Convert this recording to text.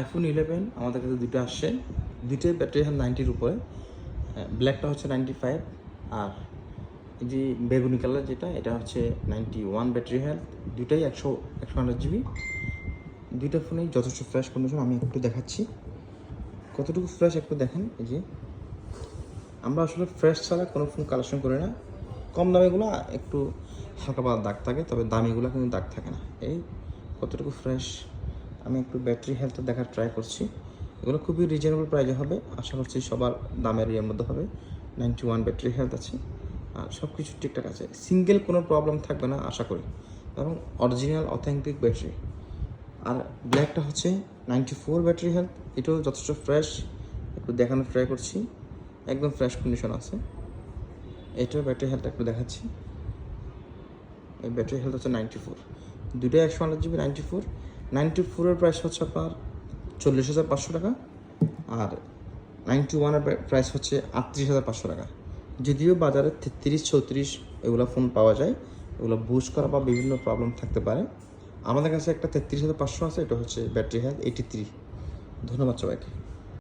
iPhone 11 আমাদের কাছে দুটো আসছে, দুটোই ব্যাটারি হেলথ 90-র উপরে। ব্ল্যাকটা হচ্ছে 95, আর এই যে বেগুনি কালার যেটা, এটা হচ্ছে 91 ব্যাটারি হেলথ। দুটাই 128 GB। দুইটা ফোনেই যথেষ্ট ফ্রেশ কন্ডিশন। আমি একটু দেখাচ্ছি কতটুকু ফ্রেশ, একটু দেখেন। এই যে আমরা আসলে ফ্রেশ ছাড়া কোনো ফোন কালেকশন করি না। কম দামিগুলো একটু হালকা পাতলা দাগ থাকে, তবে দামিগুলো কিন্তু দাগ থাকে না। এই কতটুকু ফ্রেশ। আমি একটু ব্যাটারি হেলথ দেখার ট্রাই করছি। এগুলো খুবই রিজনেবল প্রাইসে হবে, আশা করছি সবার দামের ইয়ের মধ্যে হবে। 91 ব্যাটারি হেলথ আছে, আর সব কিছু ঠিকঠাক আছে। সিঙ্গেল কোনো প্রবলেম থাকবে না আশা করি, এবং অরিজিনাল অথেন্টিক ব্যাটারি। আর ব্ল্যাকটা হচ্ছে 94 ব্যাটারি হেলথ, এটাও যথেষ্ট ফ্রেশ। একটু দেখানোর ট্রাই করছি, একদম ফ্রেশ কন্ডিশন আছে। এটাও ব্যাটারি হেলথ একটু দেখাচ্ছি। এই ব্যাটারি হেলথ হচ্ছে 94, দুটোই 128 GB। 94-এর প্রাইস হচ্ছে আপনার 40,500 টাকা, আর 91-এর প্রাইস হচ্ছে 38,500 টাকা। যদিও বাজারে 33-34 এগুলো ফোন পাওয়া যায়, এগুলো বুস্ট করা বা বিভিন্ন প্রবলেম থাকতে পারে। আমাদের কাছে একটা 33,500 আছে, এটা হচ্ছে ব্যাটারি হেলথ 83। ধন্যবাদ সবাইকে।